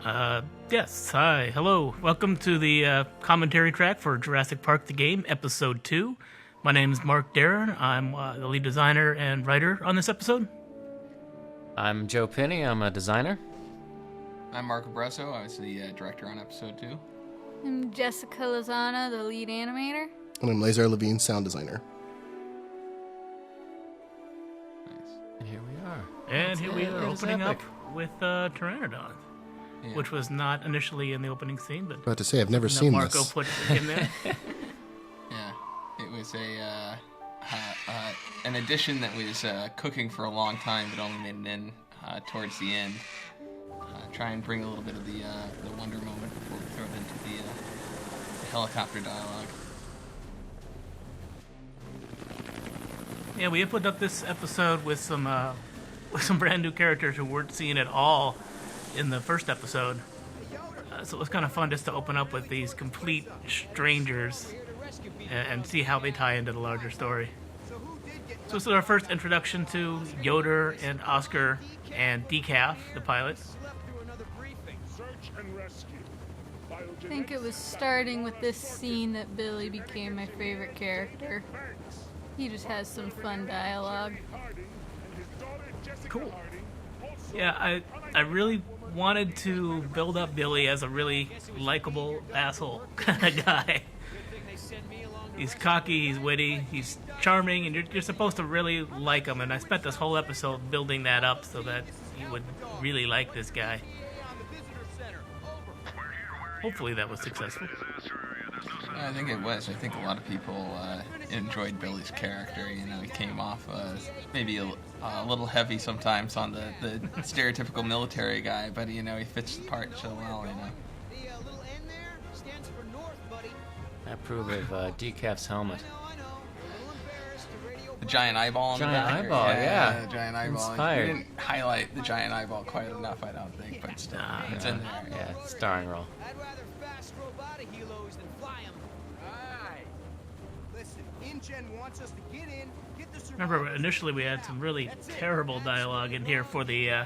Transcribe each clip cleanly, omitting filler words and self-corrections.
Yes, hi, hello. Welcome to the commentary track for Jurassic Park the Game, Episode 2. My name is Mark Darren. I'm the lead designer and writer on this episode. I'm Joe Pinney. I'm a designer. I'm Marco Bresso. I was the director on Episode 2. I'm Jessica Lozano, the lead animator. And I'm Lazar Levine, sound designer. Nice. And here we are. And here we are It was opening up epic. with Pteranodon, Yeah. which was not initially in the opening scene, but About to say, I've never no, seen Marco this. put him there. Yeah, it was an addition that was cooking for a long time, but only made it in towards the end. Try and bring a little bit of the wonder moment before we throw it into the helicopter dialogue. Yeah, we opened up this episode with some brand new characters who weren't seen at all in the first episode. So it was kind of fun just to open up with these complete strangers and see how they tie into the larger story. So this is our first introduction to Yoder and Oscar and Decaf, the pilot. I think it was starting with this scene that Billy became my favorite character. He just has some fun dialogue. Cool. Yeah, I really wanted to build up Billy as a really likable asshole kind of guy. He's cocky, he's witty, he's charming, and you're supposed to really like him. And I spent this whole episode building that up so that you would really like this guy. Hopefully that was successful. I think it was. I think a lot of people enjoyed Billy's character. You know, he came off maybe a little heavy sometimes on the stereotypical military guy, but you know, he fits the part so well. You know. I approve of Decaf's helmet. The giant eyeball on Giant the back. eyeball, yeah. The giant eyeball. Inspired. We didn't highlight the giant eyeball quite enough, I don't think, but still, it's in there. Yeah, starring role. I'd rather fast robotic helos than fly 'em. Alright. Listen, InGen wants us to get in, get the Remember, initially we had some really terrible dialogue in here for the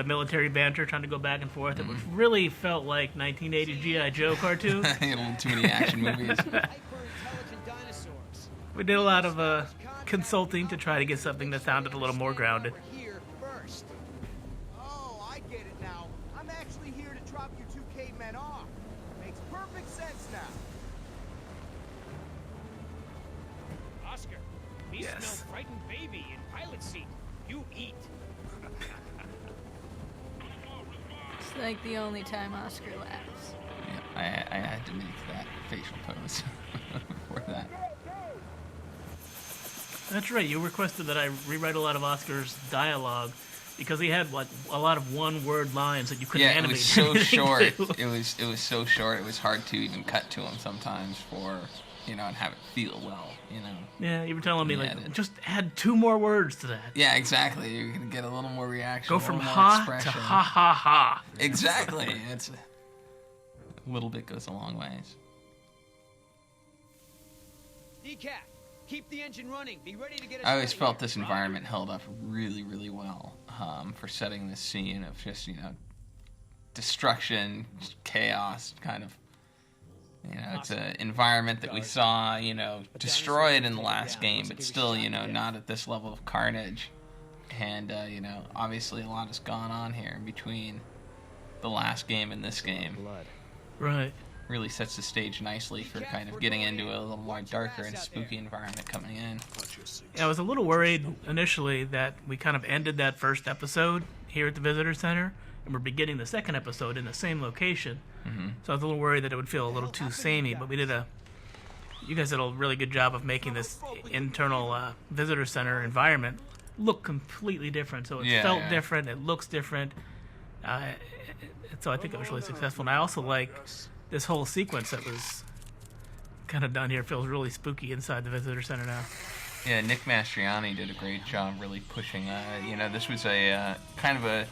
military banter, trying to go back and forth. It was really felt like 1980s G.I. Joe cartoon. A little too many action movies. hyper-intelligent dinosaurs. We did a lot of consulting to try to get something that sounded a little more grounded. Here first. Oh, I get it now. I'm actually here to drop you two cavemen off. Makes perfect sense now. Oscar, we Yes. smell frightened baby in pilot seat. You eat. It's like the only time Oscar laughs. Yeah, I had to make that facial pose for that. That's right. You requested that I rewrite a lot of Oscar's dialogue because he had like a lot of one-word lines that you couldn't Yeah, it animate. was so anything short. to. It was so short. It was hard to even cut to him sometimes and have it feel well. You know. Yeah, you were telling me Yeah, like it- just add 2 more words to that. Yeah, exactly. You're gonna get a little more reaction. Go a from little more ha expression. to ha ha ha. Exactly. It's a little bit goes a long ways. Decaf, keep the engine running. Be ready to get us I always out of felt here. this environment held up really, really well for setting this scene of just destruction, chaos, kind of. It's an environment that we saw, destroyed in the last game, but still, not at this level of carnage. And, obviously a lot has gone on here in between the last game and this game. Right. Really sets the stage nicely for kind of getting into a little more darker and spooky environment coming in. Yeah, I was a little worried initially that we kind of ended that first episode here at the Visitor Center, and we're beginning the second episode in the same location. Mm-hmm. So I was a little worried that it would feel a little too samey, but you guys did a really good job of making this internal Visitor Center environment look completely different. So it felt different, it looks different. So I think it was really successful. And I also like this whole sequence that was kind of done here. It feels really spooky inside the Visitor Center now. Yeah, Nick Mastriani did a great job really pushing, this was a kind of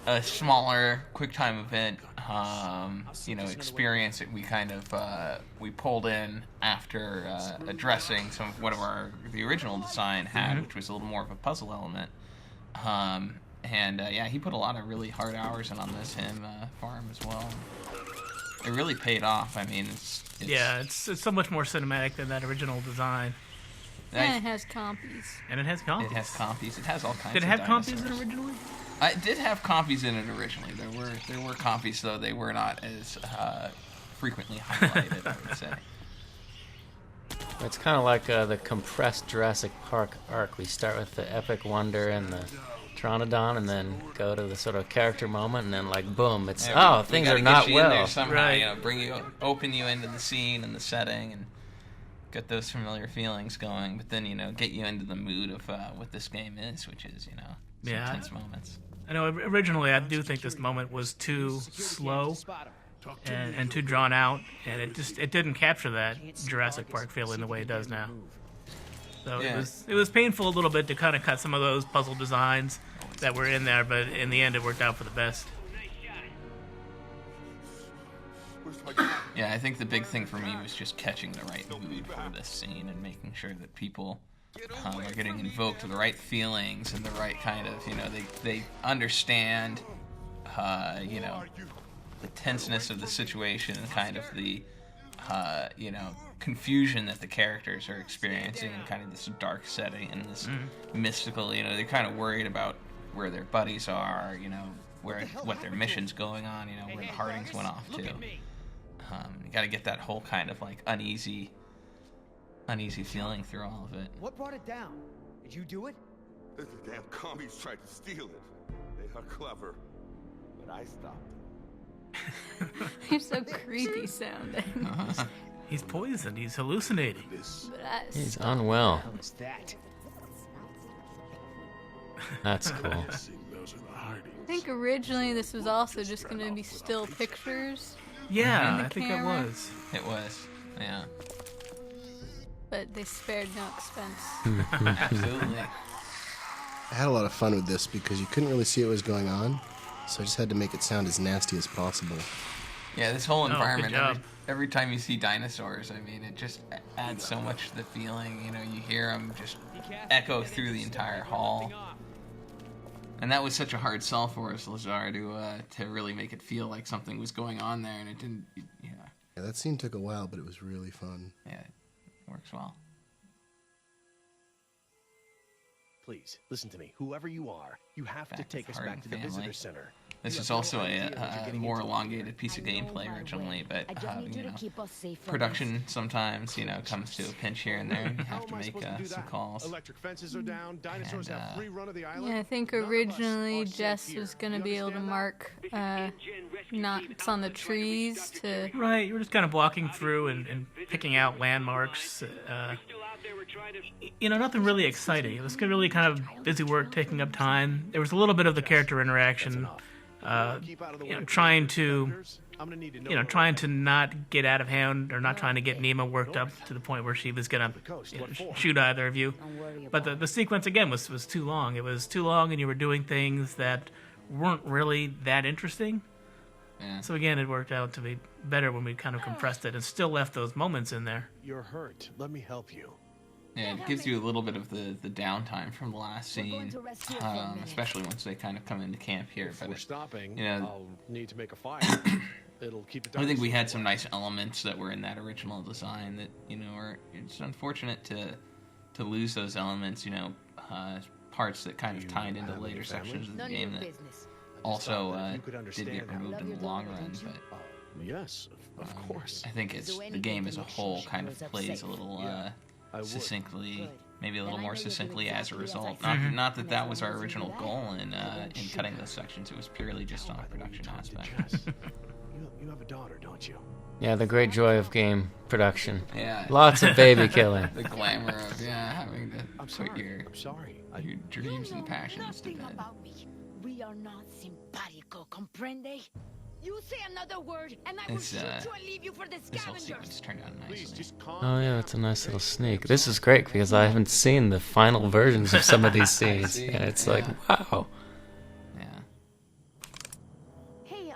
a smaller QuickTime event, experience that we kind of, we pulled in after addressing some of what the original design had, which was a little more of a puzzle element. And yeah, he put a lot of really hard hours in on this farm as well. It really paid off. I mean, it's Yeah, it's so much more cinematic than that original design. And it has compies. And it has compies. It has compies. It has all kinds. Did it of have compies in dinosaurs. it originally? It did have compies in it originally. There were compies, though they were not as frequently highlighted, I would say. It's kind of like the compressed Jurassic Park arc. We start with the epic wonder and the Pteranodon, and then go to the sort of character moment, and then like boom, it's Yeah, we things gotta are get not you in there well. somehow, Right. you know, open you into the scene and the setting, and get those familiar feelings going. But then get you into the mood of what this game is, which is some Yeah. intense moments. I know originally I do think this moment was too slow and too drawn out, and it didn't capture that Jurassic Park feeling the way it does now. So Yeah. it was painful a little bit to kind of cut some of those puzzle designs that were in there, but in the end it worked out for the best. Yeah, I think the big thing for me was just catching the right mood for this scene and making sure that people are getting invoked with the right feelings and the right kind of, they understand, the tenseness of the situation and kind of the, confusion that the characters are experiencing in kind of this dark setting and this mystical, they're kind of worried about where their buddies are, what their mission's going on, where the Hardings went off to. You got to get that whole kind of like uneasy feeling through all of it. What brought it down? Did you do it? The damn commies tried to steal it. They are clever, but I stopped them. You're so creepy sounding. He's poisoned. He's hallucinating. But I He's unwell. What was that? That's cool. I think originally this was also just going to be still pictures, Yeah, the I think camera. that was. It was, yeah, but they spared no expense. absolutely. I had a lot of fun with this because you couldn't really see what was going on, so I just had to make it sound as nasty as possible. Yeah, this whole good environment. job. Every time you see dinosaurs, I mean, it just adds so much to the feeling. You hear them just echo through the entire hall. And that was such a hard sell for us, Lazar, to really make it feel like something was going on there, and it didn't. Yeah, Yeah, that scene took a while, but it was really fun. it works well. Please, listen to me. Whoever you are, you have to Back take with us back Harding to the family. visitor center. This You is have no also idea what you're a getting more into. elongated piece of gameplay originally, but I just need you to keep us safe from production sometimes comes to a pinch here and there, and you How have to am I make supposed to do some that? calls. Electric fences are down. Dinosaurs And, have free run of the island. Yeah, I think None of us originally are safe Jess here. was going to You be able to understand that? mark knots on the trees to... Right, you were just kind of walking through and picking out landmarks. Nothing really exciting. It was really kind of busy work, taking up time. There was a little bit of the character interaction, Keep out of the way. trying to, I'm gonna need to know trying to not get out of hand or not trying to get Nemo worked up to the point where she was gonna shoot either of you. Don't worry But about the sequence again was too long. It was too long, and you were doing things that weren't really that interesting. Yeah. So again, it worked out to be better when we kind of compressed it and still left those moments in there. You're hurt. Let me help you. Yeah, it gives you a little bit of the downtime from the last We're going scene, to rest here for a minute. especially once they kind of come into camp here. If But we're stopping, you know, I'll need to make a fire. It'll keep the I think we dinosaurs had some away. nice elements that were in that original design that are. It's unfortunate to lose those elements. Parts that kind of You tied into have later any family? sections of the None of your game that business. also Thought that you could did understand get how- removed Love in your the long daughter, run. don't you? But Yes, of course. I think Is it's there the game anything as a to make whole sure kind she of grows up plays safe? a little Yeah, I would. succinctly, Good. maybe a Then little I more know you're doing succinctly as a exactly as I result. said. Not that And that as was long our as you original do that, goal in won't shoot cutting her. those sections. It was purely just on a I know you production talked to aspect. Jess. you have a daughter, don't you? Yeah, the great joy of game production. Yeah. Lots of baby killing. The glamour of having to I'm put sorry. your I'm sorry. your dreams You and know passions to nothing bed. about me. We are not simpatico, comprende? You say another word, and I will This, shoot you and leave you for the This whole scavengers. sequence turned out Please, nicely. just calm Oh yeah, down, it's a nice okay? little sneak. This is great because I haven't seen the final versions of some of these scenes, see, and it's yeah. like, wow. Yeah. Hey,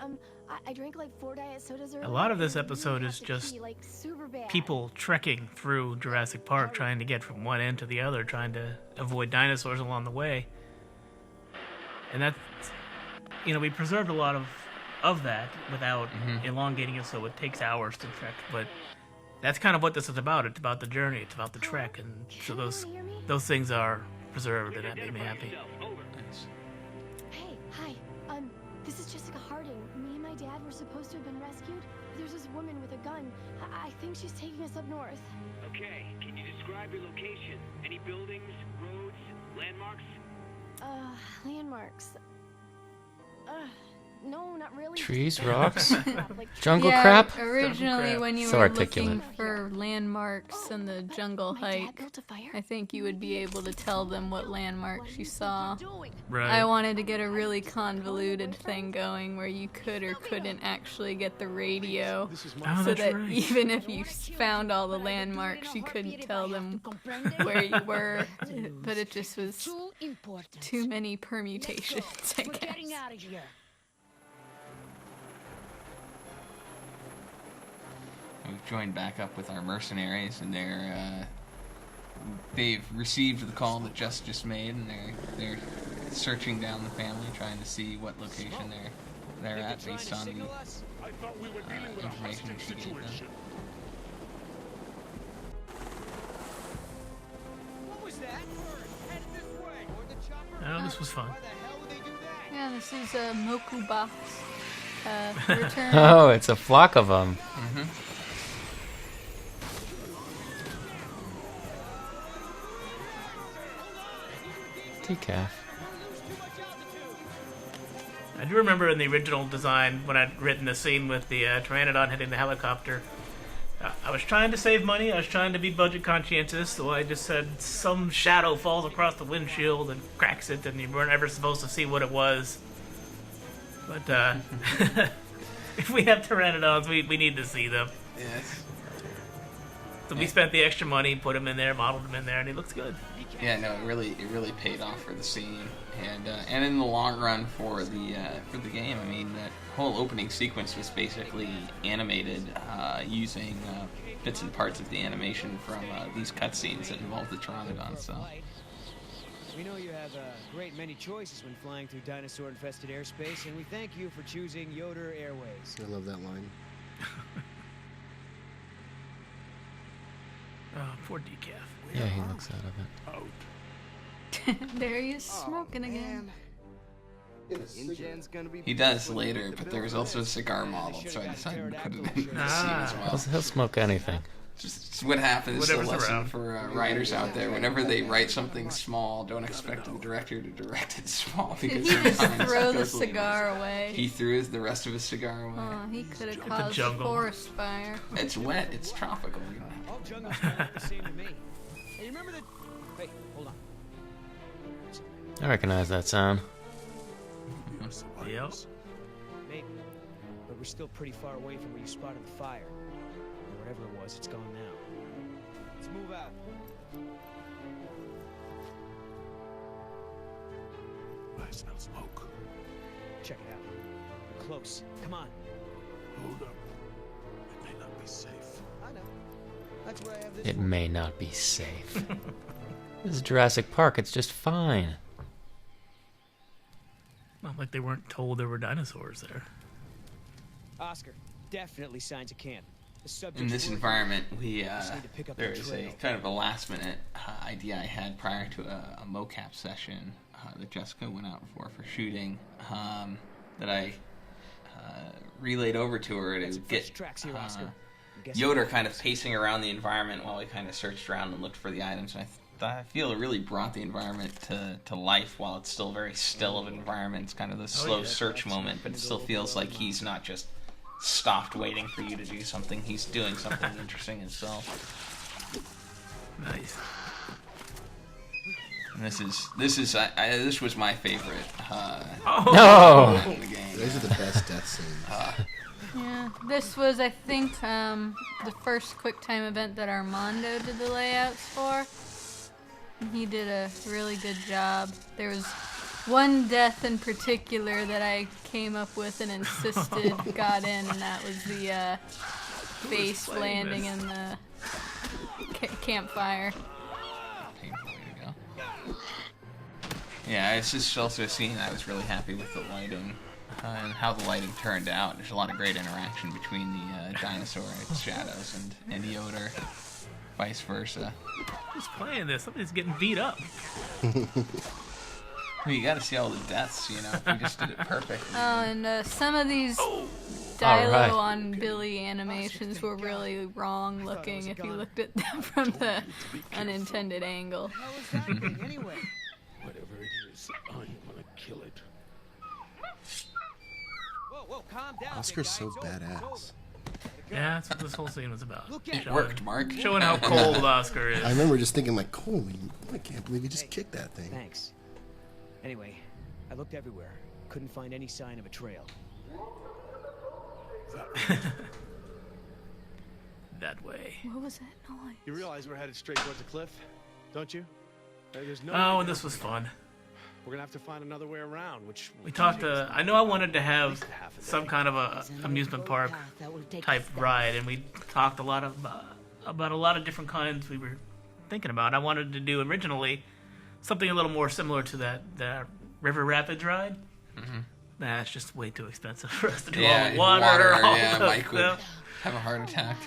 I drank like 4 diet sodas earlier. A lot of this and I episode really is have to just pee, like, super bad. People trekking through Jurassic Park, trying to get from one end to the other, trying to avoid dinosaurs along the way. and that's, we preserved a lot of that without elongating it, so it takes hours to trek. But that's kind of what this is about. It's about the journey. It's about the trek, and so those things are preserved, and that made me happy. Hey, hi. This is Jessica Harding. Me and my dad were supposed to have been rescued. There's this woman with a gun. I think she's taking us up north. Okay, can you describe your location? Any buildings, roads, landmarks? Landmarks. No, not really. Trees, rocks, Like jungle Yeah, crap. Originally, when you So were articulate. looking for landmarks in the jungle My dad hike, built a fire. I think you would be able to tell them what landmarks you saw. Right. I wanted to get a really convoluted thing going where you could or couldn't actually get the radio, Oh, so that's that right. even if you found all the landmarks, you couldn't tell them where you were. But it just was Too important. too many permutations, I We're getting guess. out of here. We've joined back up with our mercenaries, and they've received the call that Jess just made, and they're searching down the family, trying to see what location they're at based on the information she gave them. What was that? Headed this way. Or the chopper. Oh, this was fun. Why the hell would they do that? Yeah, this is a Moku box. Return. Oh, it's a flock of them. Decaf. I do remember in the original design when I'd written the scene with the Pteranodon hitting the helicopter. I was trying to save money. I was trying to be budget conscientious, so I just said some shadow falls across the windshield and cracks it, and you weren't ever supposed to see what it was. But if we have Pteranodons, we need to see them. Yes. So we spent the extra money, put him in there, modeled him in there, and he looks good. Yeah, no, it really paid off for the scene, and in the long run for the game. I mean, that whole opening sequence was basically animated using bits and parts of the animation from these cutscenes that involved the Pteranodon. So We know you have a great many choices when flying through dinosaur-infested airspace, and we thank you for choosing Yoder Airways. I love that line. Oh, poor Decaf. Yeah, he looks out of it. There he is, smoking again. InGen's gonna be he does later, but there was also a cigar model, so I decided to put it in the scene as well. He'll smoke anything. Just what happens. Whatever's a lesson around. for writers out there. Whenever they write something small, don't expect the director to direct it small Did because he just sometimes throw it the goes a little cigar messy. away? He threw the rest of his cigar away. Oh, he could have the caused a jungle. forest fire. It's wet. It's tropical. You know. All jungles smell the same to me. Hey, remember the... Hey, hold on. I recognize that sound. Yep. Maybe. But we're still pretty far away from where you spotted the fire. Or whatever it was, it's gone now. Let's move out. I smell smoke. Check it out. We're close. Come on. Hold up. It may not be safe. I know. That's where I have this. It may not be safe. This is Jurassic Park. It's just fine. Not like they weren't told there were dinosaurs there. Oscar, definitely signs of camp. The In subject's this working. environment, we Just need to pick up there the is trail. a kind of a last minute idea I had prior to a mocap session that Jessica went out for shooting that I relayed over to her to get tracks here, Oscar. I'm guessing- Yoder kind of pacing around the environment while we kind of searched around and looked for the items. And I feel it really brought the environment to life while it's still very still of an environment. It's kind of the slow search moment, but it still feels like he's not just stopped waiting for you to do something. He's doing something interesting himself. Nice. And this was my favorite. No! In the game. Those are the best death scenes. Yeah, this was, I think, the first QuickTime event that Armando did the layouts for. And he did a really good job. There was one death in particular that I came up with and insisted got in, and that was the face playing landing this? in the campfire. Painful way to go. Yeah, it's just also a scene I was really happy with the lighting and how the lighting turned out. There's a lot of great interaction between the dinosaur shadows and Yoder, vice versa. Who's playing this? Somebody's getting beat up. Well, you got to see all the deaths, you know. You just did it perfectly. Oh, and some of these Dilo on Billy animations were really wrong looking if you looked at them from the unintended angle. Whatever it is, I'm gonna kill it. Whoa, calm down. Oscar's so badass. Yeah, that's what this whole scene was about. It worked, Mark. Showing how cold Oscar is. I remember just thinking like, holy, I can't believe he just kicked that thing. Thanks. Anyway, I looked everywhere. Couldn't find any sign of a trail. That way. What was that noise? You realize we're headed straight towards the cliff, don't you? There's no Oh, and this was fun. We're gonna have to find another way around, which We talked. I know I wanted to have some kind of a amusement park type ride, and we talked a lot of about a lot of different kinds we were thinking about. I wanted to do originally something a little more similar to that River Rapids ride. Mm-hmm. Nah, it's just way too expensive for us to do Yeah, all the water, all yeah, the Mike would stuff. have a heart attack.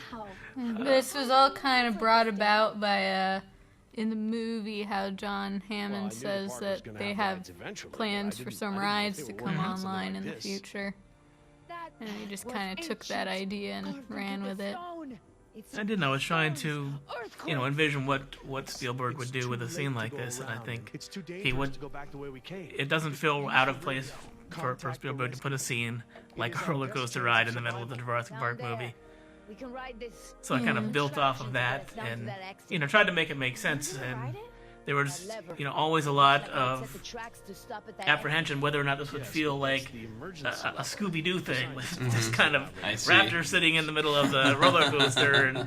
This was all kind of brought about by in the movie how John Hammond says that they have plans for some rides to come online in the future. And he just kind of took that idea and ran with it. I didn't know. I was trying to, envision what Spielberg would do with a scene like this, and I think he would. It doesn't feel out of place for Spielberg to put a scene like a roller coaster ride in the middle of the Jurassic Park movie. So I kind of built off of that, and tried to make it make sense. And there was, always a lot of apprehension whether or not this would feel like a Scooby-Doo thing with this kind of raptor sitting in the middle of the roller coaster, and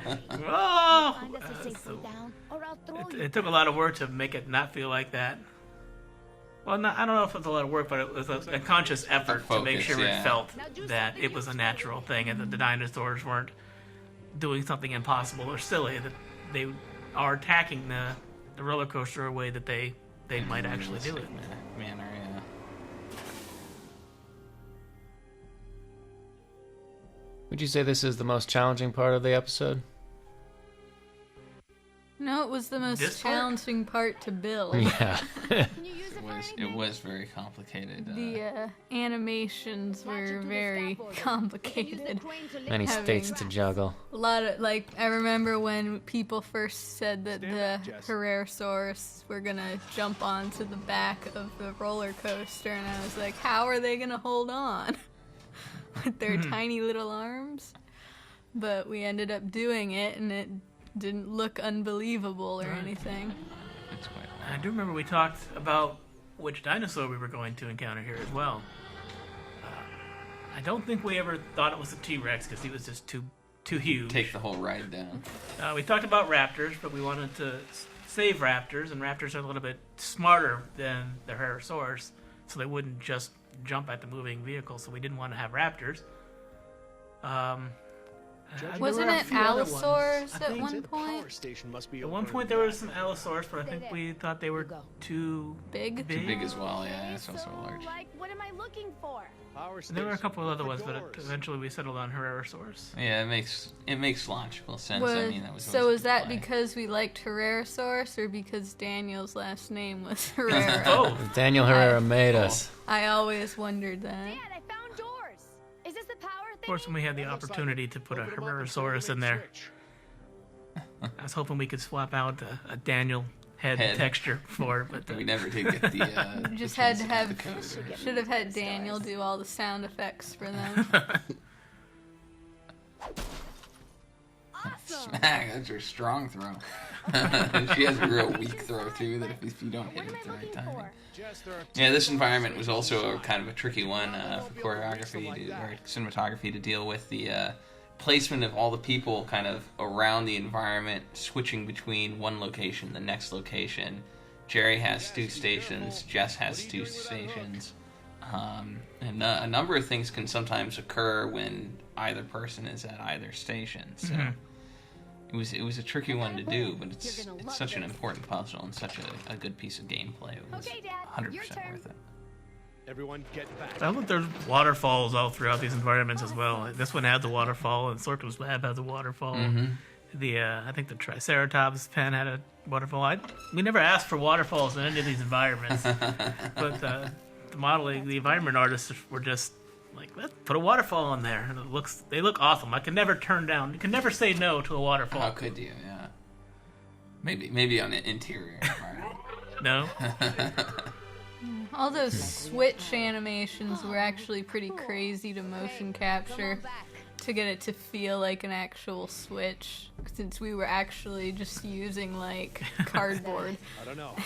it took a lot of work to make it not feel like that. Well, I don't know if it was a lot of work, but it was a conscious effort to make sure it felt that it was a natural thing and that the dinosaurs weren't doing something impossible or silly, that they are attacking the roller coaster a way that they might actually do it. Manner, yeah. Would you say this is the most challenging part of the episode? No, it was the most challenging part to build. Yeah. It was very complicated. The animations were very complicated. Many states to juggle. A lot of, I remember when people first said that the Herrerasaurus were gonna jump onto the back of the roller coaster, and I was like, how are they gonna hold on with their tiny little arms? But we ended up doing it, and it didn't look unbelievable or anything. I do remember we talked about which dinosaur we were going to encounter here as well. I don't think we ever thought it was a T-Rex because he was just too huge. Take the whole ride down. We talked about raptors, but we wanted to save raptors, and raptors are a little bit smarter than the Herrerasaurus, so they wouldn't just jump at the moving vehicle, so we didn't want to have raptors. Wasn't it Allosaurus at one point? At one point there was some Allosaurus, but I think we thought they were too big. Too big as well, yeah. It's also large. What am I looking for? And there were a couple of other ones, but eventually we settled on Herrerasaurus. Yeah, it makes logical sense. Was that because we liked Herrerasaurus, or because Daniel's last name was Herrera? Both. Daniel Herrera made us. I always wondered that. Dad, I found doors. Is this the power thing? Of course, when we had the opportunity to put a Herrerasaurus in there, I was hoping we could swap out a Daniel head texture for it, but we never did get the. Just had to should have had Daniel do all the sound effects for them. Smack! That's her strong throw. She has a real weak throw too. That if you don't hit it at the right timing. Yeah, this environment was also kind of a tricky one for choreography or cinematography to deal with. The placement of all the people kind of around the environment, switching between one location, the next location. Jerry has 2 stations. Jess has 2 stations. And a number of things can sometimes occur when either person is at either station. So, it was a tricky one to do, but it's such an important puzzle and such a good piece of gameplay. It was 100% worth it. Everyone get back. I love there's waterfalls all throughout these environments as well. This one had the waterfall, and Sorkin's lab had the waterfall. I think the Triceratops pen had a waterfall. We never asked for waterfalls in any of these environments, but the environment artists were just like, let's put a waterfall in there, and they look awesome. I can never turn down. You can never say no to a waterfall. How could you? Yeah. Maybe on the interior. No. All those switch animations were actually pretty crazy to motion capture to get it to feel like an actual switch, since we were actually just using like cardboard. I don't know.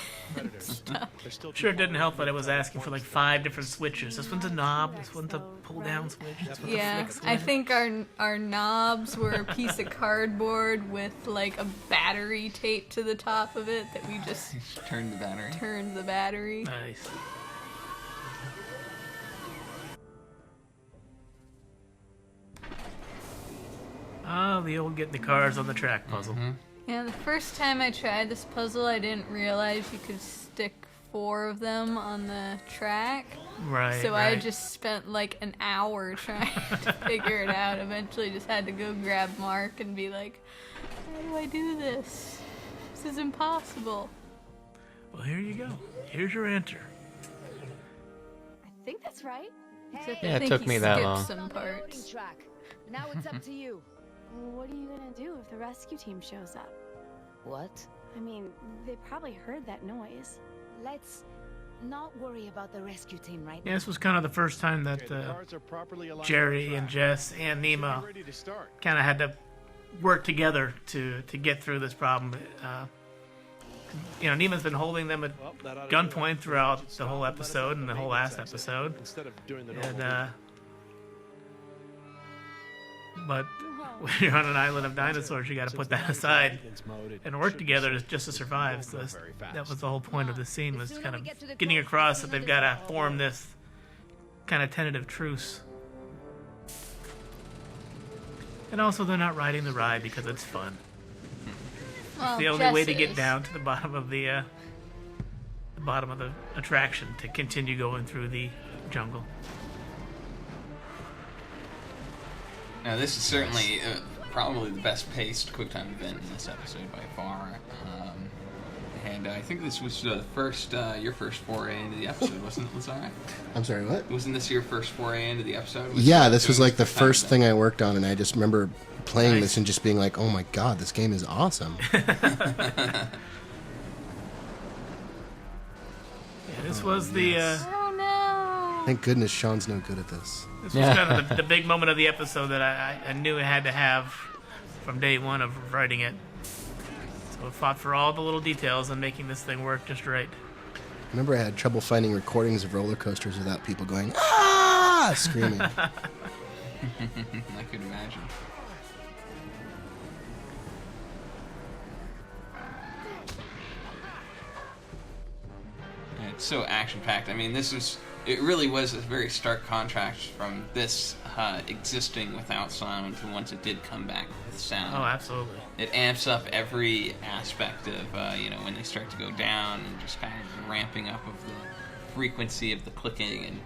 Sure, it didn't help that I was asking for like 5 different switches. This one's a knob, this one's a pull down switch, this one's a flick switch. I think our knobs were a piece of cardboard with like a battery taped to the top of it that we just turned the battery. Nice. Oh, the old getting the cars on the track puzzle. Yeah, the first time I tried this puzzle, I didn't realize you could stick 4 of them on the track. Right. So I just spent like an hour trying to figure it out. Eventually just had to go grab Mark and be like, how do I do this? This is impossible. Well, here you go. Here's your answer. I think that's right. Except Yeah, I it think took he me that skipped long. some parts. Now it's up to you. What are you gonna do if the rescue team shows up? What? I mean, they probably heard that noise. Let's not worry about the rescue team right Yeah, now. this was kind of the first time that Jerry and Jess and Nemo kind of had to work together to get through this problem. Nemo's been holding them at gunpoint throughout the whole episode and the whole last episode. But when you're on an island of dinosaurs, you got to put that aside and work together just to survive. So that was the whole point of the scene, was kind of getting across that they've got to form this kind of tentative truce. And also, they're not riding the ride because it's fun. It's the only way to get down to the bottom of the attraction, to continue going through the jungle. Now, this is certainly probably the best paced QuickTime event in this episode by far. And I think this was the first, your first foray into the episode, wasn't it, Lazar? I'm sorry, what? Wasn't this your first foray into the episode? Yeah, this was like the first thing I worked on, and I just remember playing this and just being like, oh my god, this game is awesome. This was the... oh no! Thank goodness Sean's no good at this. This was kind of the big moment of the episode that I knew it had to have from day one of writing it. So I fought for all the little details and making this thing work just right. I remember I had trouble finding recordings of roller coasters without people going, ah, screaming. I could imagine. It's so action-packed. I mean, it really was a very stark contrast from this existing without sound to once it did come back with sound. Oh, absolutely. It amps up every aspect of, when they start to go down, and just kind of ramping up of the frequency of the clicking, and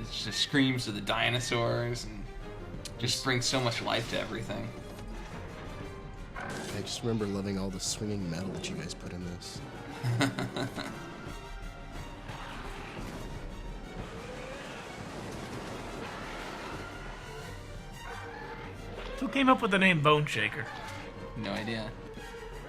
it's just screams of the dinosaurs, and just brings so much life to everything. I just remember loving all the swinging metal that you guys put in this. Who came up with the name Bone Shaker? No idea.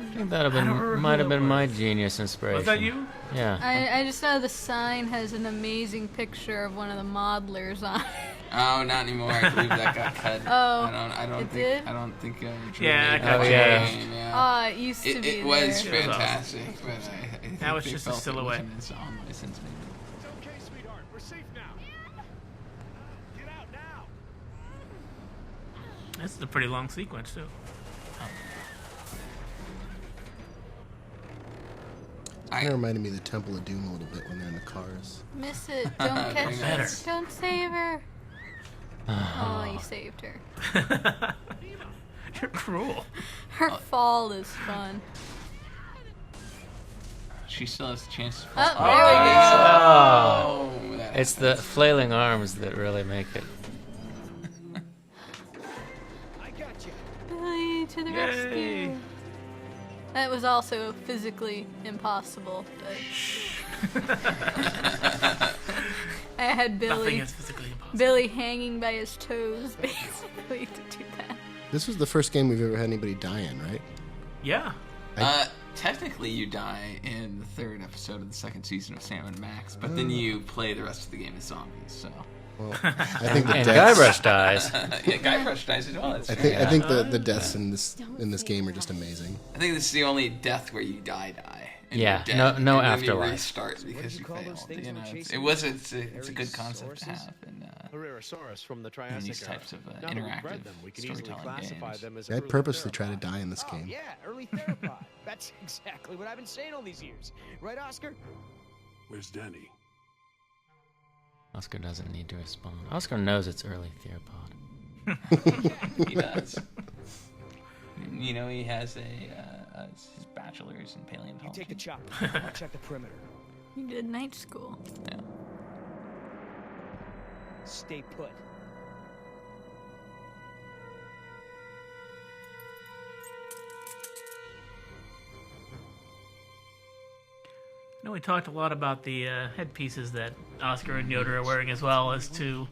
I think that might have been my genius inspiration. Was that you? Yeah. I just know the sign has an amazing picture of one of the modelers on it. Oh, not anymore. I believe that got cut. Oh, I don't it think. did? I don't think. Yeah, I got cut yeah. Oh, it used to be It was there. fantastic, but I think now it's they just a felt silhouette. It wasn't its own license, maybe. It's okay, sweetheart. We're safe now. Get out now. This is a pretty long sequence, too. It kind of reminded me of the Temple of Doom a little bit when they're in the cars. Miss it. Don't catch Better. her. Don't save her. Oh, you saved her. You're cruel. Her fall is fun. She still has the chance to Oh, there we go. Oh, it's the flailing arms that really make it. Billy to the rescue. That was also physically impossible. But I had Nothing Billy, is physically impossible. Billy hanging by his toes, basically, to do that. This was the first game we've ever had anybody die in, right? Yeah. Technically, you die in the 3rd episode of the 2nd season of Sam and Max, but then you play the rest of the game as zombies. So. Well, I think the And deaths, Guybrush dies. Yeah, Guybrush dies as well. That's I true. think I think the deaths in this game are just amazing. I think this is the only death where you die. And Yeah, you're dead, no and then afterlife. You restart because you failed. You know, it's a good concept to have in from the in Triassic these types of Now that we've interactive read them, we can easily storytelling classify games. them as I early purposely try to theropod. die in this game. Yeah, early theropod. That's exactly what I've been saying all these years. Right, Oscar? Where's Danny? Oscar doesn't need to respond. Oscar knows it's early theropod. He does. You know, he has his bachelor's in paleontology. You take the chopper. I'll check the perimeter. You did night school. Yeah. Stay put. I know we talked a lot about the headpieces that Oscar and Yoda are wearing, as well as to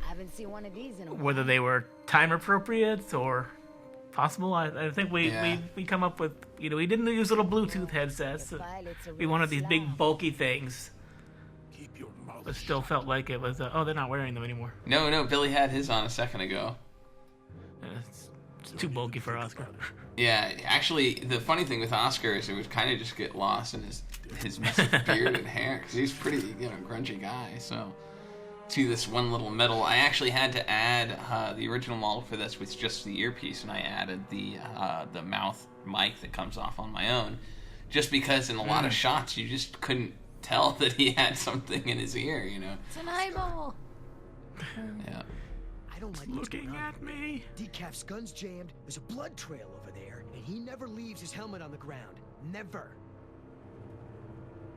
I haven't seen one of these in a while. whether they were time appropriate or possible. I think we come up with, we didn't use little Bluetooth headsets. We wanted these big bulky things, but still felt like it was. They're not wearing them anymore. No, Billy had his on a second ago. It's too bulky for Oscar. Yeah, actually, the funny thing with Oscar is it would kind of just get lost in his massive beard and hair, because he's pretty, grungy guy. So, to this one little metal, I actually had to add the original model for this with just the earpiece, and I added the mouth mic that comes off on my own, just because in a lot of shots you just couldn't tell that he had something in his ear, It's an eyeball. Yeah. I don't like Looking at me. Decaf's gun's jammed. There's a blood trail over there, and he never leaves his helmet on the ground. Never.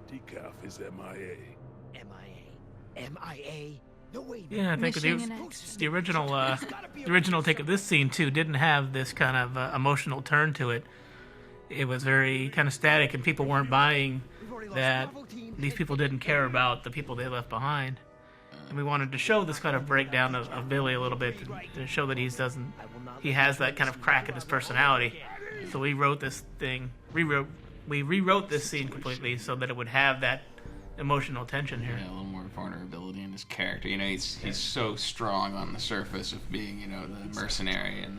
Decaf is MIA. MIA. MIA. No way. Yeah, I think the original take of this scene too didn't have this kind of emotional turn to it. It was very kind of static, and people weren't buying that these people didn't care about the people they left behind. And we wanted to show this kind of breakdown of Billy a little bit to show that he has that kind of crack in his personality. So we wrote this thing, we rewrote this scene completely so that it would have that emotional tension here. Yeah, a little more vulnerability in his character. He's so strong on the surface of being, the mercenary and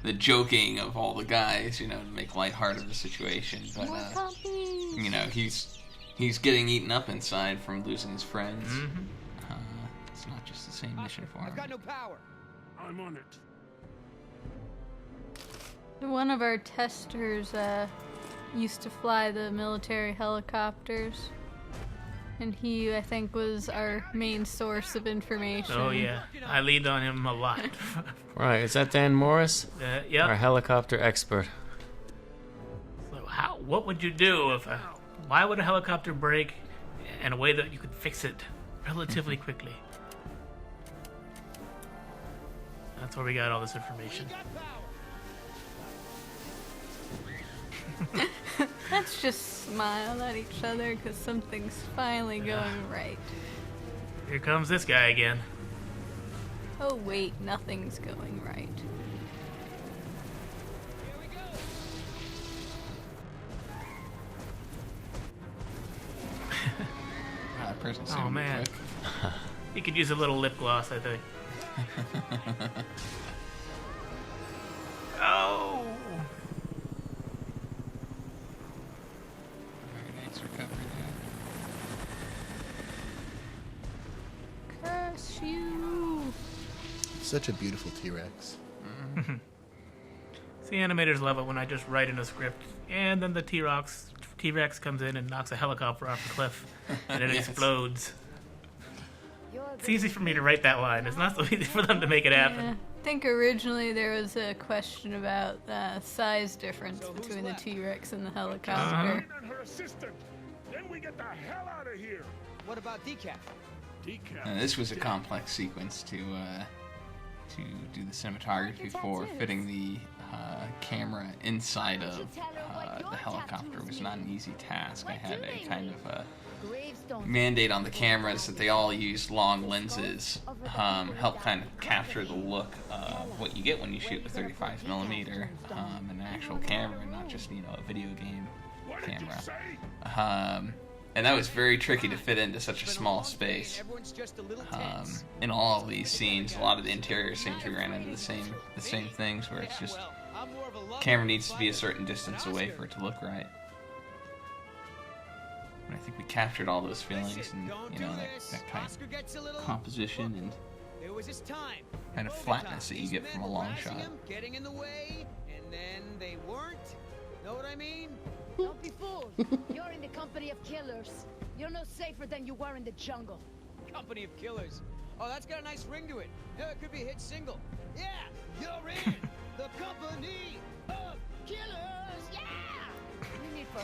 the joking of all the guys, to make lighthearted of the situation. But he's getting eaten up inside from losing his friends. Mm-hmm. It's not just the same mission for him. I've got no power. I'm on it. One of our testers used to fly the military helicopters. And he, I think, was our main source of information. Oh, yeah. I leaned on him a lot. Right, is that Dan Morris? Yep. Our helicopter expert. So what would you do why would a helicopter break in a way that you could fix it relatively quickly? That's where we got all this information. Let's just smile at each other because something's finally going right. Here comes this guy again. Oh wait, nothing's going right. That person's Oh man. He could use a little lip gloss, I think. Oh! Very nice recovery there. Curse you! Such a beautiful T-Rex. The animators love it when I just write in a script, and then the T-Rex comes in and knocks a helicopter off the cliff, and it explodes. It's easy for me to write that line. It's not so easy for them to make it happen. I think originally there was a question about size difference between the T-Rex and the helicopter. And her assistant. Then we get the hell out of here. What about Decaf? This was a complex sequence to do the cinematography for. Fitting the camera inside of the helicopter was not an easy task. I had a kind of mandate on the cameras that they all use long lenses, help kind of capture the look of what you get when you shoot with 35mm an actual camera, not just, you know, a video game camera. And that was very tricky to fit into such a small space. In all of these scenes, a lot of the interior scenes, we ran into the same things where it's just camera needs to be a certain distance away for it to look right. But I think we captured all those feelings and, you know, that kind of composition and kind of flatness that you get from a long shot. Getting in the way, and then they weren't. Know what I mean? Don't be fooled. You're in the company of killers. You're no safer than you were in the jungle. Company of killers. Oh, that's got a nice ring to it. Yeah, it could be a hit single. Yeah, you're in the company of killers. Yeah.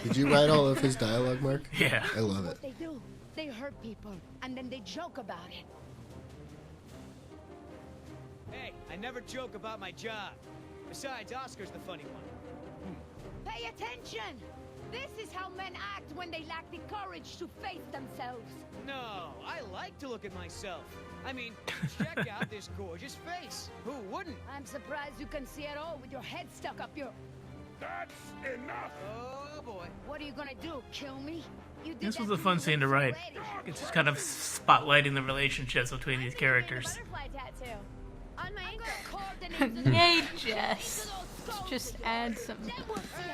Did you write all of his dialogue, Mark? Yeah. I love it. They do. They hurt people, and then they joke about it. Hey, I never joke about my job. Besides, Oscar's the funny one. Pay attention! This is how men act when they lack the courage to face themselves. No, I like to look at myself. I mean, check out this gorgeous face. Who wouldn't? I'm surprised you can see at all with your head stuck up your... That's enough! Oh, boy. What are you gonna do, kill me? You did This was that a to fun me scene to once write. already. It's just kind of spotlighting the relationships between these characters. Butterfly tattoo. On my ankle. Yay, Jess. Just add some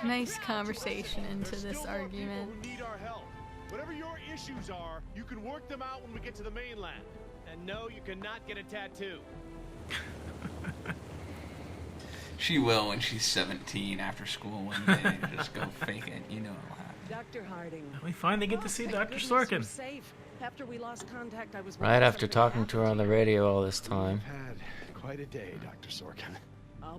nice conversation into this argument. Who need our help. Whatever your issues are, you can work them out when we get to the mainland. And no, you cannot get a tattoo. She will when she's 17 after school one day. Just go fake it. You know it'll happen. Dr. Harding. We finally get to see Dr. Sorkin. Safe. After we lost contact, I was Right after talking to her on the radio all this time. Had quite a day, Dr. Sorkin.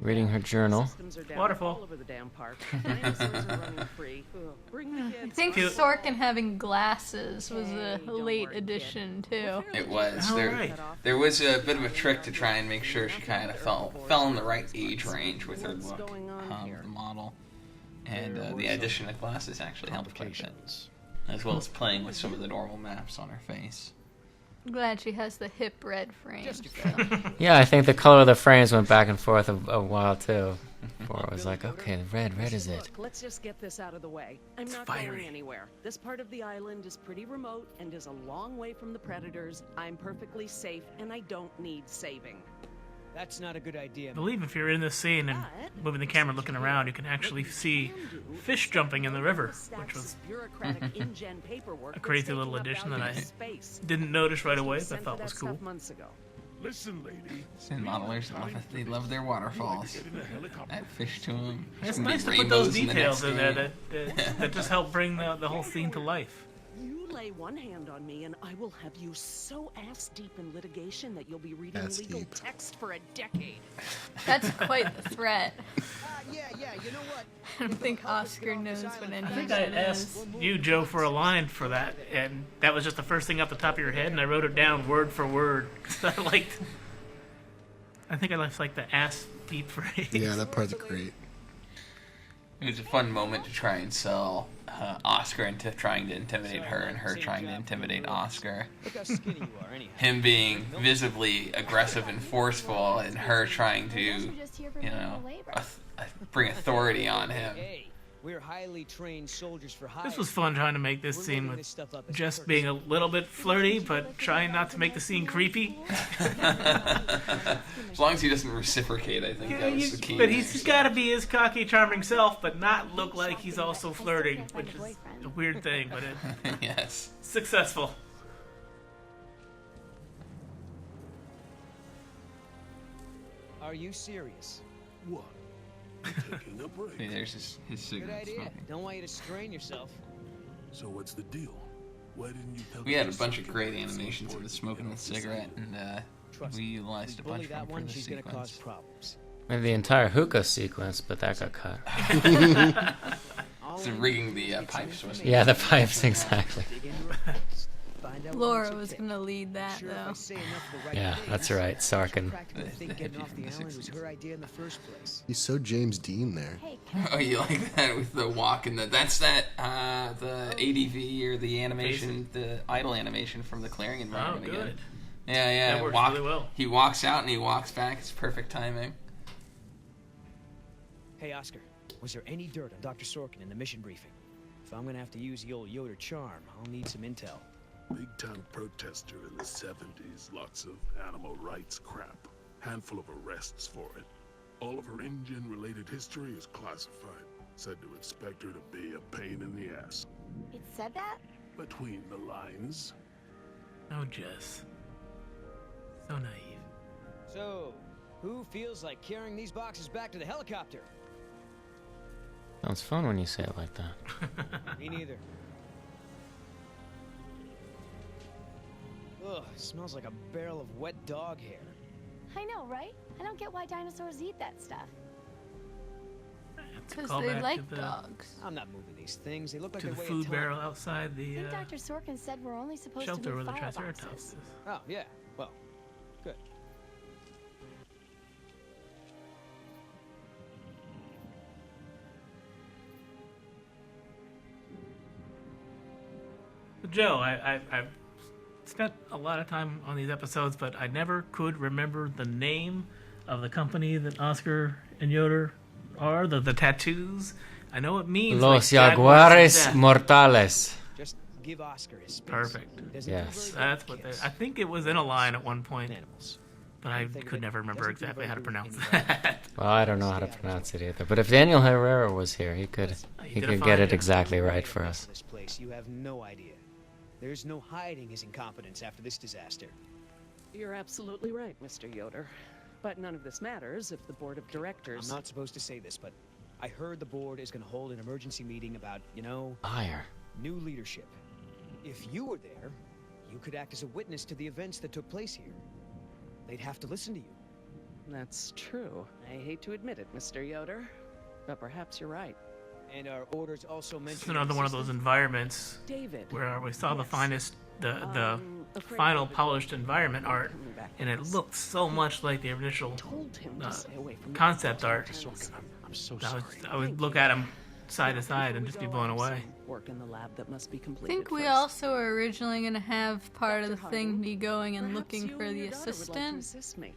Reading her journal. Waterfall. All over the damn park. Dinosaurs are running free. Bring the I kids. think Sorkin having glasses was a late addition too. It was. All right. There was a bit of a trick to try and make sure she kind of fell in the right age range with her look, the model. And the addition of glasses actually helped quite a bit. As well as playing with some of the normal maps on her face. I'm glad she has the hip red frames. Yeah, I think the color of the frames went back and forth a while too. Before I was like, okay, red is it? Look, let's just get this out of the way. I'm not going anywhere. This part of the island is pretty remote and is a long way from the predators. I'm perfectly safe and I don't need saving. That's not a good idea. I believe if you're in this scene and moving the camera looking around, you can actually see fish jumping in the river, which was a crazy little addition that I didn't notice right away, but I thought was cool. Listen, lady. Sin modelers, they love their waterfalls. Add fish to them. It's nice to put those details in there that just help bring the whole scene to life. You lay one hand on me and I will have you so ass deep in litigation that you'll be reading legal text for a decade. That's quite the threat. Yeah, you know what? I don't think Oscar knows what any I of think that I asked you, Joe, for a line for that, and that was just the first thing off the top of your head, and I wrote it down word for word. I think I like the ass deep phrase. Yeah, that part's great. It was a fun moment to try and sell Oscar into trying to intimidate her and her trying to intimidate Oscar. Look how skinny you are, anyhow. Him being visibly aggressive and forceful and her trying to, you know, bring authority on him. We're highly trained soldiers for hire. This was fun trying to make this scene with Jess being a little bit flirty, but trying not to make the scene creepy. As long as he doesn't reciprocate, I think that was the key. But he's got to be his cocky, charming self, but not look like he's also flirting, which is a weird thing, but it yes, successful. Are you serious? What? Taking a break. Hey, there's his Good cigarette idea. smoking. Don't want you to strain yourself. So what's the deal? Why didn't you tell We had a bunch of great animations of him smoking the cigarette, and Trust We me. utilized a Bully bunch of that them for one, the she's gonna cause sequence. problems. Maybe the entire hookah sequence, but that got cut. So rigging the pipes was Yeah, the pipes, exactly. Laura was gonna lead that though. Yeah, that's right, Sarkin. I think getting off the island was her idea in the first place. He's so James Dean there. Oh, you like that with the walk and that's the ADV or the animation, the idle animation from the clearing environment good. again. Yeah. That works really well. He walks out and he walks back. It's perfect timing. Hey, Oscar, was there any dirt on Dr. Sorkin in the mission briefing? If I'm gonna have to use the old Yoda charm, I'll need some intel. Big-time protester in the 70s. Lots of animal rights crap. Handful of arrests for it. All of her InGen-related history is classified. Said to expect her to be a pain in the ass. It said that? Between the lines. Oh, Jess. So naive. So, who feels like carrying these boxes back to the helicopter? Sounds fun when you say it like that. Me neither. Ugh, smells like a barrel of wet dog hair. I know, right? I don't get why dinosaurs eat that stuff. Because Call they back like to the- dogs. I'm not moving these things. They look like To they the weigh food a ton. barrel outside I the think Dr. Sorkin said we're only supposed to shelter where move the file Triceratops boxes. is. Oh, yeah. Well, good. Joe, I've spent a lot of time on these episodes, but I never could remember the name of the company that Oscar and Yoder are, the tattoos. I know it means Los like Jaguares death. Mortales. Just give Oscar his space. Perfect. Doesn't Yes. do very That's good what with I think it was in a line at one point, animals. but I Think of could it, never remember doesn't do exactly very how to good pronounce with that. Well, I don't know how to pronounce it either. But if Daniel Herrera was here, he could He he did a could fine get it job. exactly right for us. This place, you have no idea. There's no hiding his incompetence after this disaster. You're absolutely right, Mr. Yoder. But none of this matters if the board of directors... I'm not supposed to say this, but I heard the board is going to hold an emergency meeting about, Fire. new leadership. If you were there, you could act as a witness to the events that took place here. They'd have to listen to you. That's true. I hate to admit it, Mr. Yoder, but perhaps you're right. And our orders also mention... It's another one of those environments David. where we saw the Yes. finest, the Afraid final David polished environment art, coming back and with it us. looked so much like the initial Told him to stay away from the concept art. I'm so I would look at them side to side and just be blown away. Work in the lab that must be I completed think we first. also were originally going to have part of the Dr. thing Harding, be going and perhaps looking you for and the your daughter would like to assistant. assist me.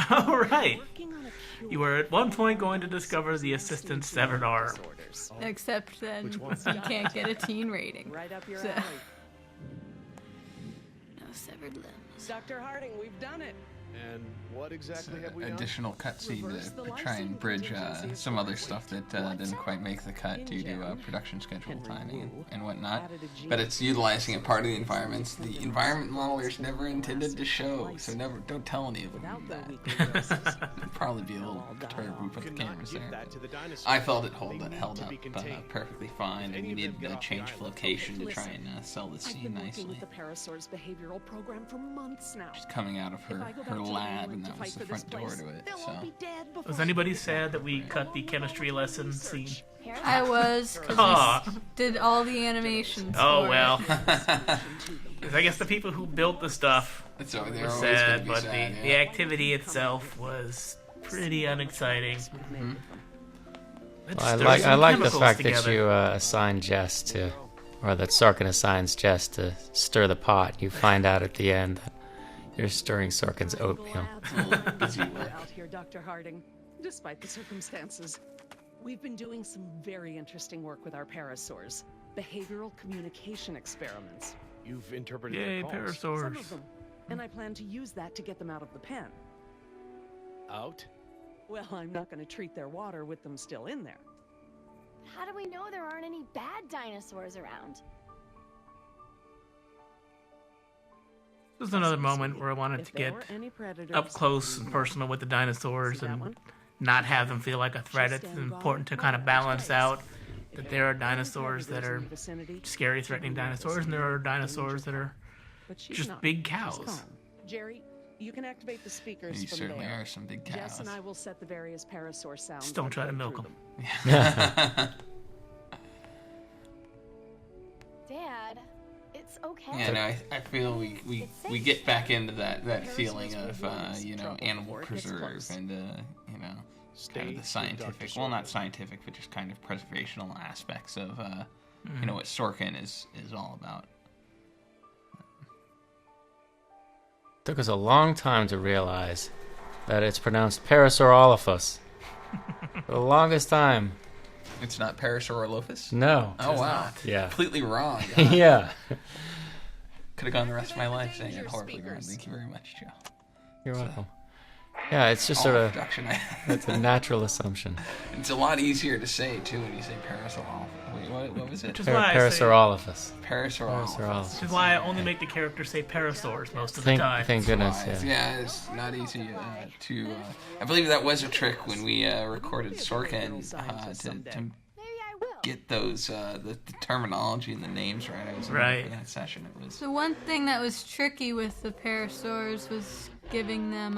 All right. Working on a cure You were at one point going to for discover the Parkinson's assistant's and severed arm. disorders. Except then Which one? you can't get a teen rating. Right up your So- alley. No severed limbs. Dr. Harding, we've done it. And what exactly have we done? Additional cutscene Reverse the to try and lysine bridge contingency some other stuff that What's didn't that? quite make the cut due to InGen, production schedule Henry timing Wu, and whatnot. added a gene But it's to utilizing a the part of the environments the environment modelers never intended to classic show, so slice. never don't tell any of them Without the that. weekly doses, It'd probably be a little all die perturbed when we off. put the Could not cameras give there. that to the dinosaurs. I felt it They held need up to be contained. perfectly fine, If and any you of them needed get to off the change island, location to try Listen, and sell the I've scene been working nicely. with the Parasaur's behavioral program for months now. She's coming out of If her, I go back her to the lab, island and to that was fight the for this front door place, to it. they'll So all be dead before Was anybody she gets sad there. that we cut the chemistry lesson scene? I was, because Aw. we did all the animations Oh for well. it. 'Cause I guess the people who built the stuff So they're were always gonna sad, be but sad, the yeah. activity itself was pretty unexciting. Mm-hmm. Let's Well, stir some I like the chemicals fact together. that you assign Jess to, or that Sorkin assigns Jess to stir the pot. You find out at the end that you're stirring Sorkin's oatmeal. Busy We're work. out here, Dr. Harding, despite the circumstances. We've been doing some very interesting work with our parasaurs. Behavioral communication experiments. You've interpreted Yay, their calls. Some parasaurs. of them. And I plan to use that to get them out of the pen. Out? Well, I'm not going to treat their water with them still in there. How do we know there aren't any bad dinosaurs around? This was another moment where I wanted If to there get were any predators, up close and personal with the dinosaurs See that and one? not have them feel like a threat. It's important to kind of balance out that there are dinosaurs that are scary, threatening dinosaurs, and there are dinosaurs that are But she's just not. big She's cows. calm. Jerry, You can activate the speakers These from certainly there. are some big cows. Jess and I will set the various Parasaur sounds. Just don't try to and milk through them. Dad, it's okay. Yeah, no, I feel we get back into that feeling of you know, animal preserve and you know, kind of the scientific, well, not scientific, but just kind of preservational aspects of you know, what Sorkin is all about. Took us a long time to realize that it's pronounced Parasaurolophus. For the longest time. It's not Parasaurolophus? No. Oh, wow. Yeah. Completely wrong. Yeah. Could have gone the rest of my life saying it horribly wrong. Thank you very much, Joe. You're welcome. Yeah, it's just sort of, it's a natural assumption. It's a lot easier to say, too, when you say Parasaurolophus. Wait, what was it? Which is why Parasaurolophus. Parasaurolophus. Which is why I only make the character say parasaurs most of the time. Thank goodness, yeah. Yeah, it's not easy to... I believe that was a trick when we recorded Sorkin to get those the terminology and the names right. I was in for that session. It was... The one thing that was tricky with the parasaurs was giving them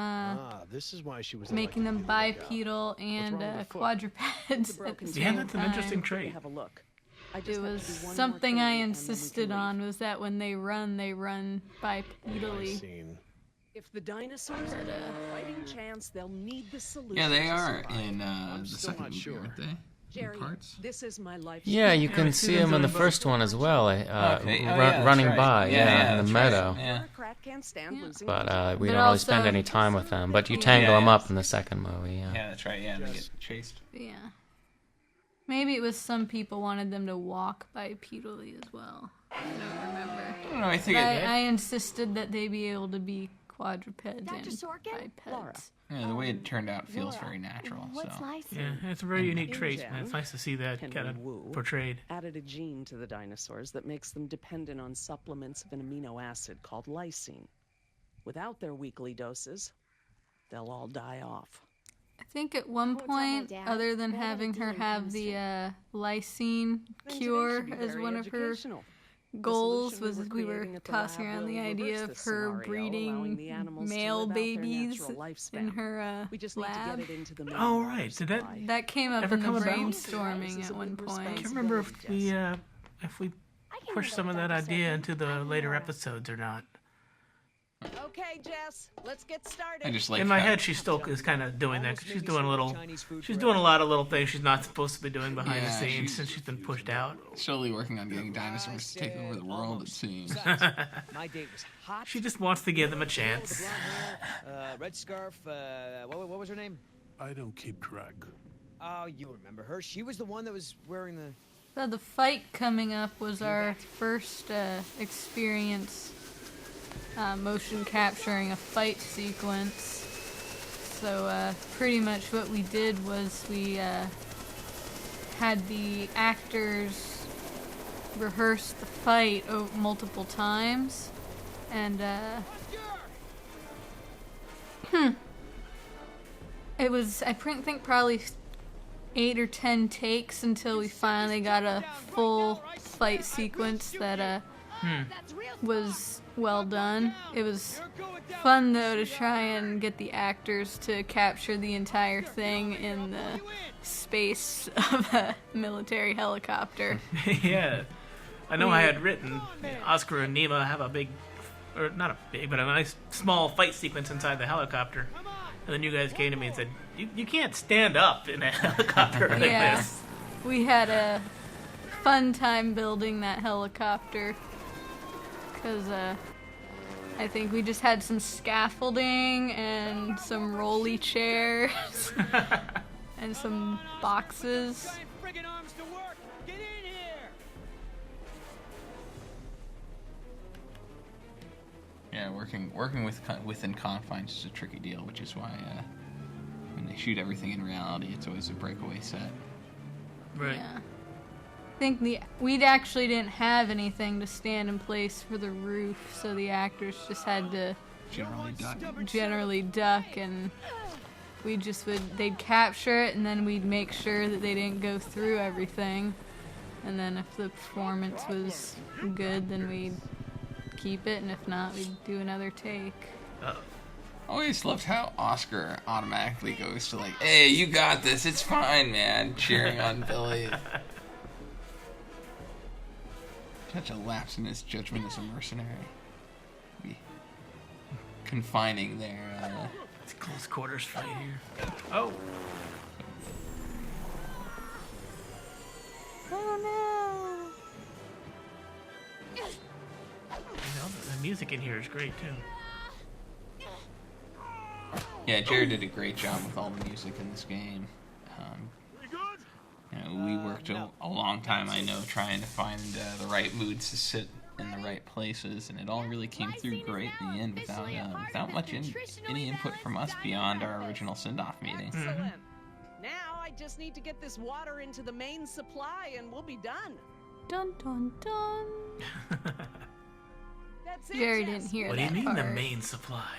this is why she was making them bipedal and quadrupeds at the same Yeah, that's an time. interesting trait. Have a look. It was something I insisted on, was that when they run bipedally. If the dinosaurs have a fighting chance, they'll need the solution. Yeah, they to are survive. in the second movie, aren't they? Jerry, parts? this is my life. Yeah, you can see them in the first one as well, running by, in the meadow. Yeah. But we don't really spend any time with them. But you tangle them up in the second movie, yeah. Yeah, that's right, yeah, they get chased. Yeah. Maybe it was some people wanted them to walk bipedally as well. I don't remember. I don't know, I think I insisted that they be able to be quadrupeds and bipeds. Yeah, the way it turned out feels very natural. Yeah, it's a very unique trait, and it's nice to see that kind of portrayed. Added a gene to the dinosaurs that makes them dependent on supplements of an amino acid called lysine. Without their weekly doses, they'll all die off. I think at one point, other than having her have the lysine cure as one of her goals, was we were tossing around the idea of her breeding male babies in her lab. Oh, right. Did that came up ever in the come about? brainstorming at one point. I can't remember if we pushed some of that idea into the later episodes or not. Okay, Jess, let's get started. I just like in my head, she still is kind of doing that. 'Cause she's doing a lot of little things she's not supposed to be doing behind the scenes since she's been pushed out. Slowly working on getting dinosaurs to take over the world, it seems. My date was hot. She just wants to give them a chance. Red scarf. What was her name? I don't keep track. Oh, you remember her? She was the one that was wearing the. So the fight coming up was our first experience motion capturing a fight sequence. So pretty much what we did was we had the actors rehearse the fight multiple times, and it was, I think, probably 8 or 10 takes until we finally got a full fight sequence that was well done. It was fun though to try and get the actors to capture the entire thing in the space of a military helicopter. Yeah. I know I had written Oscar and Nima have a big, or not a big, but a nice small fight sequence inside the helicopter. And then you guys came to me and said, you can't stand up in a helicopter like this. We had a fun time building that helicopter. Because I think we just had some scaffolding and some rolly chairs and some boxes. Yeah, working within confines is a tricky deal, which is why when they shoot everything in reality, it's always a breakaway set. Right. Yeah. I think we actually didn't have anything to stand in place for the roof, so the actors just had to generally duck, and they'd capture it, and then we'd make sure that they didn't go through everything, and then if the performance was good, then we'd keep it, and if not, we'd do another take. Always loved how Oscar automatically goes to like, "Hey, you got this. It's fine, man." Cheering on Billy. Such a lapse in his judgment as a mercenary. Be confining their. It's a close quarters fight here. Oh. Oh no. You know, the music in here is great too. Yeah, Jared did a great job with all the music in this game. You know, we worked a long time, I know, trying to find the right moods to sit in the right places, and it all really came through great in the end without much any input from us beyond our original send-off meeting. Excellent. Now I just need to get this water into the main supply, and we'll be done. Dun dun dun. That's it, Jerry Jess. didn't hear What do you that mean part. the main supply?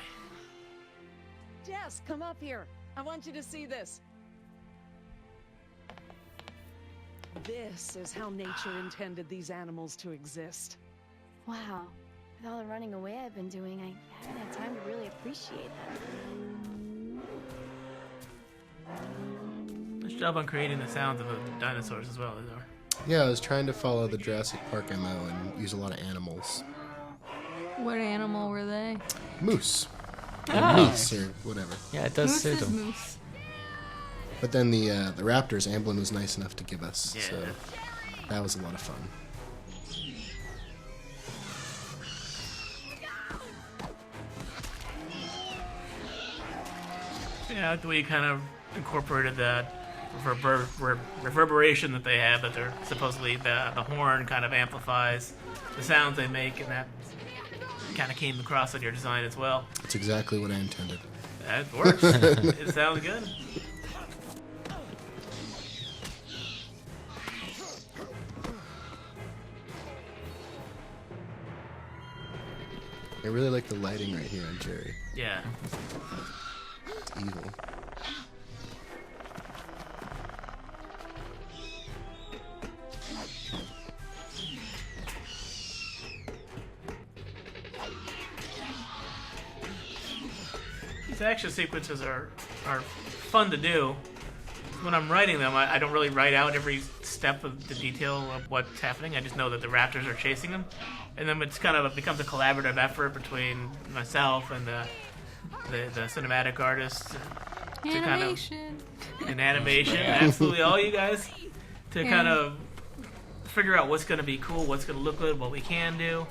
Jess, come up here. I want you to see this. This is how nature intended these animals to exist. Wow. With all the running away I've been doing, I haven't had time to really appreciate them. Nice job on creating the sounds of the dinosaurs as well, Izar. Yeah, I was trying to follow the Jurassic Park MO and use a lot of animals. What animal were they? Moose. Oh. Moose or whatever. Yeah, it does Moose suit is them. moose. But then the Raptors, Amblin was nice enough to give us, Yeah. so that was a lot of fun. Yeah, I like the way you kind of incorporated that reverberation that they have, that they're supposedly the horn kind of amplifies the sounds they make, and that kind of came across in your design as well. That's exactly what I intended. That works. It sounds good. I really like the lighting right here on Jerry. Yeah. It's evil. These action sequences are fun to do. When I'm writing them, I don't really write out every step of the detail of what's happening. I just know that the Raptors are chasing them, and then it's kind of becomes a collaborative effort between myself and the cinematic artist to Animation. and animation. Absolutely, all you guys to kind of figure out what's going to be cool, what's going to look good, what we can do.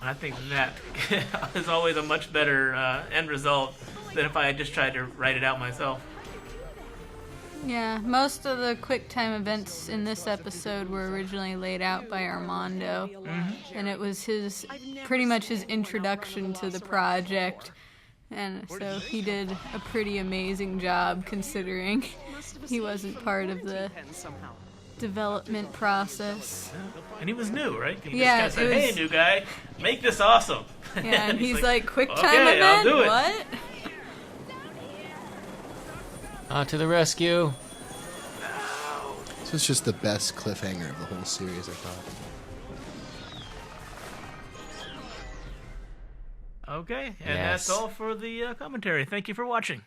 And I think that is always a much better end result than if I had just tried to write it out myself. Yeah, most of the QuickTime events in this episode were originally laid out by Armando, and it was pretty much his introduction to the project, and so he did a pretty amazing job considering he wasn't part of the development process. And he was new, right? He Yeah, just kind of it said, was- "Hey, new guy, make this awesome." Yeah, and he's like, QuickTime "Okay, I'll event? do it." What? To the rescue. So it's just the best cliffhanger of the whole series, I thought. Okay, and Yes. that's all for the commentary. Thank you for watching.